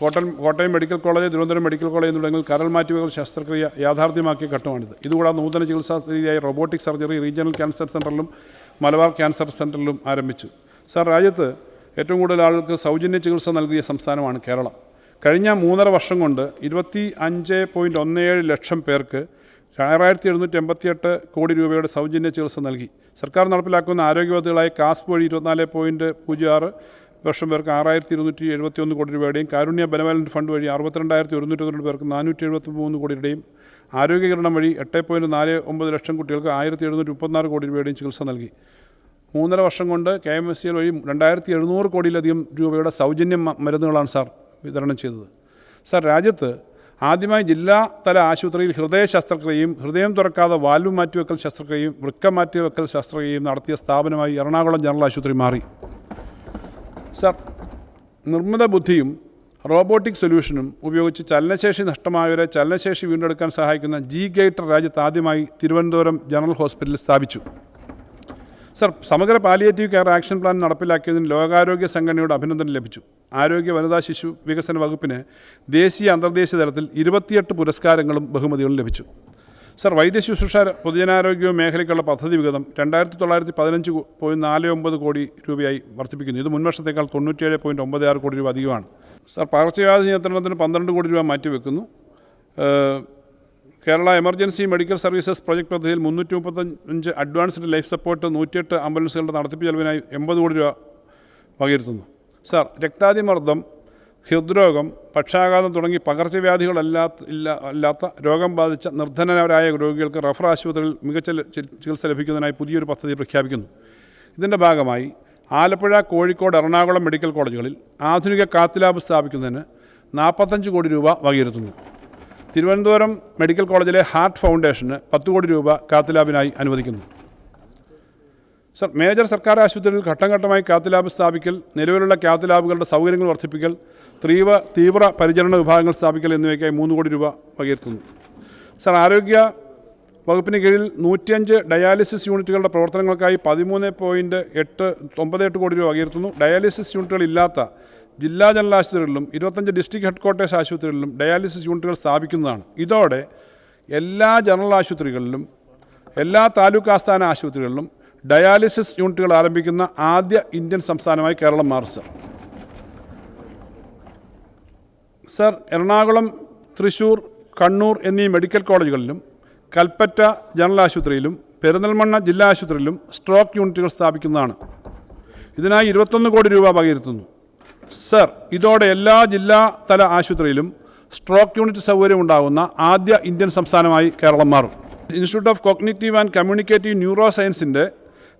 Kottayam medical college, Thiruvananthapuram medical college തുടങ്ങിയ കരൾ മാറ്റിവെക്കൽ ശസ്ത്രക്രിയ യാഥാർത്ഥ്യമാക്കിയ ഘട്ടമാണിത്. ഇതുകൂടാതെ നൂതന ചികിത്സാ രീതിയായ റോബോട്ടിക് സർജറി റീജിയണൽ ക്യാൻസർ സെൻ്ററിലും മലബാർ ക്യാൻസർ സെൻ്ററിലും ആരംഭിച്ചു. സർ, രാജ്യത്ത് ഏറ്റവും കൂടുതൽ ആളുകൾക്ക് സൗജന്യ ചികിത്സ നൽകിയ സംസ്ഥാനമാണ് കേരളം. കഴിഞ്ഞ 3.5 വർഷം കൊണ്ട് 25.17 ലക്ഷം പേർക്ക് 6788 കോടി രൂപയുടെ സൗജന്യ ചികിത്സ നൽകി. സർക്കാർ നടപ്പിലാക്കുന്ന ആരോഗ്യ പദ്ധതികളായ കാസ്പ് വഴി 24.06 ലക്ഷം പേർക്ക് 6271 കോടി രൂപയുടെയും കാരുണ്യ ബെനവലൻറ്റ് ഫണ്ട് വഴി 62,192 പേർക്ക് 473 കോടിയുടെയും ആരോഗ്യകരണം വഴി 8.49 ലക്ഷം കുട്ടികൾക്ക് 1736 കോടി രൂപയുടെയും ചികിത്സ നൽകി. 3.5 വർഷം കൊണ്ട് KMSCL വഴി 2700 കോടിയിലധികം രൂപയുടെ സൗജന്യ മരുന്നുകളാണ് സാർ വിതരണം ചെയ്തത്. സാർ, രാജ്യത്ത് ആദ്യമായി ജില്ലാ തല ആശുപത്രിയിൽ ഹൃദയ ശസ്ത്രക്രിയയും ഹൃദയം തുറക്കാതെ വാൽവ് മാറ്റിവെക്കൽ ശസ്ത്രക്രിയയും വൃക്ക മാറ്റിവെക്കൽ ശസ്ത്രക്രിയയും നടത്തിയ സ്ഥാപനമായി എറണാകുളം ജനറൽ ആശുപത്രി മാറി. സാർ, നിർമ്മിത ബുദ്ധിയും റോബോട്ടിക് സൊല്യൂഷനും ഉപയോഗിച്ച് ചലനശേഷി നഷ്ടമായവരെ ചലനശേഷി വീണ്ടെടുക്കാൻ സഹായിക്കുന്ന G-Gator രാജ്യത്ത് ആദ്യമായി തിരുവനന്തപുരം ജനറൽ ഹോസ്പിറ്റലിൽ സ്ഥാപിച്ചു. സർ, സമഗ്ര പാലിയേറ്റീവ് കെയർ ആക്ഷൻ പ്ലാൻ നടപ്പിലാക്കിയതിന് ലോകാരോഗ്യ സംഘടനയുടെ അഭിനന്ദനം ലഭിച്ചു. ആരോഗ്യ വനിതാ ശിശു വികസന വകുപ്പിന് ദേശീയ അന്തർദേശീയ തലത്തിൽ 28 പുരസ്കാരങ്ങളും ബഹുമതികളും ലഭിച്ചു. സർ, വൈദ്യശുശ്രൂഷ പൊതുജനാരോഗ്യ മേഖലയ്ക്കുള്ള പദ്ധതി വിഹിതം 2915.49 കോടി രൂപയായി വർദ്ധിപ്പിക്കുന്നു. ഇത് മുൻവർഷത്തേക്കാൾ 97.96 കോടി രൂപ അധികമാണ്. സർ, പകർച്ചവ്യാധി നിയന്ത്രണത്തിന് 12 കോടി രൂപ മാറ്റിവെക്കുന്നു. Kerala emergency medical services project പദ്ധതിയിൽ 335 അഡ്വാൻസ്ഡ് ലൈഫ് സപ്പോർട്ട് 108 ആംബുലൻസുകളുടെ നടത്തിപ്പ് ചെലവിനായി 80 കോടി രൂപ വകയിരുത്തുന്നു. സർ, രക്താതിമർദ്ദം, ഹൃദ്രോഗം, പക്ഷാഘാതം തുടങ്ങി പകർച്ചവ്യാധികളല്ലാത്ത രോഗം ബാധിച്ച നിർധനരായ രോഗികൾക്ക് റഫർ ആശുപത്രിയിൽ മികച്ച ചികിത്സ ലഭിക്കുന്നതിനായി പുതിയൊരു പദ്ധതി പ്രഖ്യാപിക്കുന്നു. ഇതിൻ്റെ ഭാഗമായി ആലപ്പുഴ, കോഴിക്കോട്, എറണാകുളം മെഡിക്കൽ കോളേജുകളിൽ ആധുനിക കാത്ത് ലാബ് സ്ഥാപിക്കുന്നതിന് 45 കോടി രൂപ വകയിരുത്തുന്നു. തിരുവനന്തപുരം മെഡിക്കൽ കോളേജിലെ ഹാർട്ട് ഫൗണ്ടേഷന് 10 കോടി രൂപ കാത്ത് ലാബിനായി അനുവദിക്കുന്നു. സർ, മേജർ സർക്കാർ ആശുപത്രിയിൽ ഘട്ടം ഘട്ടമായി കാത്ത് ലാബ് സ്ഥാപിക്കൽ, നിലവിലുള്ള കാത്ത് ലാബുകളുടെ സൗകര്യങ്ങൾ വർദ്ധിപ്പിക്കൽ, തീവ്ര പരിചരണ വിഭാഗങ്ങൾ സ്ഥാപിക്കൽ എന്നിവയ്ക്കായി 3 കോടി രൂപ വകയിരുത്തുന്നു. സർ, ആരോഗ്യ വകുപ്പിന് കീഴിൽ 105 ഡയാലിസിസ് യൂണിറ്റുകളുടെ പ്രവർത്തനങ്ങൾക്കായി 13.98 കോടി രൂപ വകയിരുത്തുന്നു. ഡയാലിസിസ് യൂണിറ്റുകൾ ഇല്ലാത്ത ജില്ലാ ജനറൽ ആശുപത്രികളിലും 25 ഡിസ്ട്രിക്ട് ഹെഡ്ക്വാർട്ടേഴ്സ് ആശുപത്രികളിലും ഡയാലിസിസ് യൂണിറ്റുകൾ സ്ഥാപിക്കുന്നതാണ്. ഇതോടെ എല്ലാ ജനറൽ ആശുപത്രികളിലും എല്ലാ താലൂക്ക് ആസ്ഥാന ആശുപത്രികളിലും ഡയാലിസിസ് യൂണിറ്റുകൾ ആരംഭിക്കുന്ന ആദ്യ ഇന്ത്യൻ സംസ്ഥാനമായി കേരളം മാറും. സർ, എറണാകുളം, തൃശ്ശൂർ, കണ്ണൂർ എന്നീ മെഡിക്കൽ കോളേജുകളിലും കൽപ്പറ്റ ജനറൽ ആശുപത്രിയിലും പെരിന്തൽമണ്ണ ജില്ലാ ആശുപത്രിയിലും സ്ട്രോക്ക് യൂണിറ്റുകൾ സ്ഥാപിക്കുന്നതാണ്. ഇതിനായി 21 കോടി രൂപ വകയിരുത്തുന്നു. സർ, ഇതോടെ എല്ലാ ജില്ലാ തല ആശുപത്രിയിലും സ്ട്രോക്ക് യൂണിറ്റ് സൗകര്യം ഉണ്ടാകുന്ന ആദ്യ ഇന്ത്യൻ സംസ്ഥാനമായി കേരളം മാറും. Institute of cognitive and communicative neuro സയൻസിൻ്റെ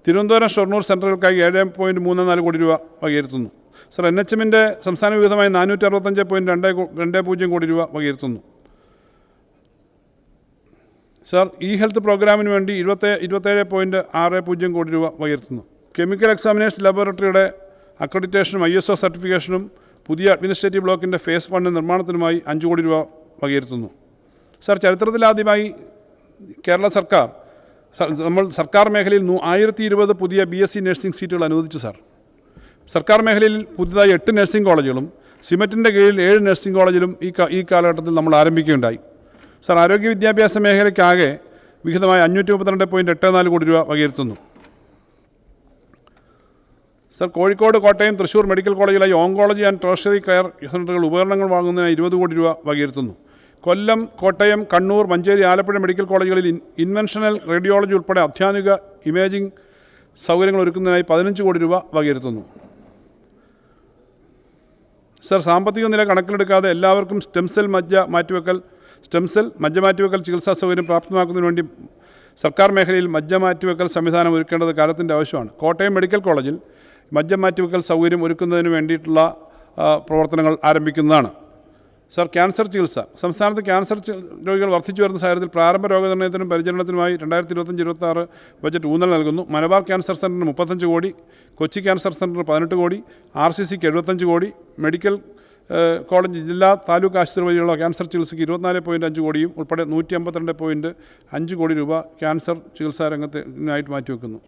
തിരുവനന്തപുരം ഷൊർണൂർ സെൻറ്ററുകൾക്കായി 7.34 കോടി രൂപ വകയിരുത്തുന്നു. സർ, NHMൻ്റെ സംസ്ഥാന വിഹിതമായി 465.20 കോടി രൂപ വകയിരുത്തുന്നു. സർ, ഹെൽത്ത് പ്രോഗ്രാമിന് വേണ്ടി 27.60 കോടി രൂപ വകയിരുത്തുന്നു. കെമിക്കൽ എക്സാമിനേഴ്സ് ലബോറട്ടറിയുടെ അക്രഡിറ്റേഷനും ISO സർട്ടിഫിക്കേഷനും പുതിയ അഡ്മിനിസ്ട്രേറ്റീവ് ബ്ലോക്കിൻ്റെ ഫേസ് 1 നിർമ്മാണത്തിനുമായി 5 കോടി രൂപ വകയിരുത്തുന്നു. സർ, ചരിത്രത്തിലാദ്യമായി കേരള സർക്കാർ മേഖലയിൽ 1020 പുതിയ BSc നഴ്സിംഗ് സീറ്റുകൾ അനുവദിച്ചു. സർക്കാർ മേഖലയിൽ പുതുതായി 8 നഴ്സിംഗ് കോളേജുകളും സിമറ്റിൻ്റെ കീഴിൽ 7 നഴ്സിംഗ് കോളേജിലും ഈ കാലഘട്ടത്തിൽ നമ്മൾ ആരംഭിക്കുകയുണ്ടായി. സർ, ആരോഗ്യ വിദ്യാഭ്യാസ മേഖലയ്ക്കാകെ വിഹിതമായി 532.84 കോടി രൂപ വകയിരുത്തുന്നു. സർ, കോഴിക്കോട്, കോട്ടയം, തൃശ്ശൂർ മെഡിക്കൽ കോളേജിലായി ഓങ്കോളജി ആൻഡ് ടെർഷ്യറി കെയർ സെൻ്ററുകൾ ഉപകരണങ്ങൾ വാങ്ങുന്നതിനായി 20 കോടി രൂപ വകയിരുത്തുന്നു. കൊല്ലം, കോട്ടയം, കണ്ണൂർ, മഞ്ചേരി, ആലപ്പുഴ മെഡിക്കൽ കോളേജുകളിൽ ഇൻവെൻഷണൽ റേഡിയോളജി ഉൾപ്പെടെ അത്യാധുനിക ഇമേജിംഗ് സൗകര്യങ്ങൾ ഒരുക്കുന്നതിനായി 15 കോടി രൂപ വകയിരുത്തുന്നു. സർ, സാമ്പത്തിക നില കണക്കിലെടുക്കാതെ എല്ലാവർക്കും സ്റ്റെംസെൽ മജ്ജ മാറ്റിവെക്കൽ ചികിത്സാ സൗകര്യം പ്രാപ്തമാക്കുന്നതിന് വേണ്ടി സർക്കാർ മേഖലയിൽ മജ്ജ മാറ്റിവെക്കൽ സംവിധാനം ഒരുക്കേണ്ടത് കാലത്തിൻ്റെ ആവശ്യമാണ്. കോട്ടയം മെഡിക്കൽ കോളേജിൽ മജ്ജ മാറ്റിവെക്കൽ സൗകര്യം ഒരുക്കുന്നതിന് വേണ്ടിയിട്ടുള്ള പ്രവർത്തനങ്ങൾ ആരംഭിക്കുന്നതാണ്. സർ, ക്യാൻസർ ചികിത്സ. സംസ്ഥാനത്ത് ക്യാൻസർ രോഗികൾ വർദ്ധിച്ചു വരുന്ന സാഹചര്യത്തിൽ പ്രാരംഭ രോഗനിർണയത്തിനും പരിചരണത്തിനുമായി 2025-26 ബജറ്റ് ഊന്നൽ നൽകുന്നു. മലബാർ ക്യാൻസർ സെൻ്ററിന് 35 കോടി, കൊച്ചി ക്യാൻസർ സെൻ്ററിന് 18 കോടി, RCCക്ക് 75 കോടി, മെഡിക്കൽ കോളേജ് ജില്ലാ താലൂക്ക് ആശുപത്രി വഴിയുള്ള ക്യാൻസർ ചികിത്സയ്ക്ക് 24.5 കോടിയും ഉൾപ്പെടെ 152.5 കോടി രൂപ ക്യാൻസർ ചികിത്സാ രംഗത്തിനായിട്ട് മാറ്റിവെക്കുന്നു.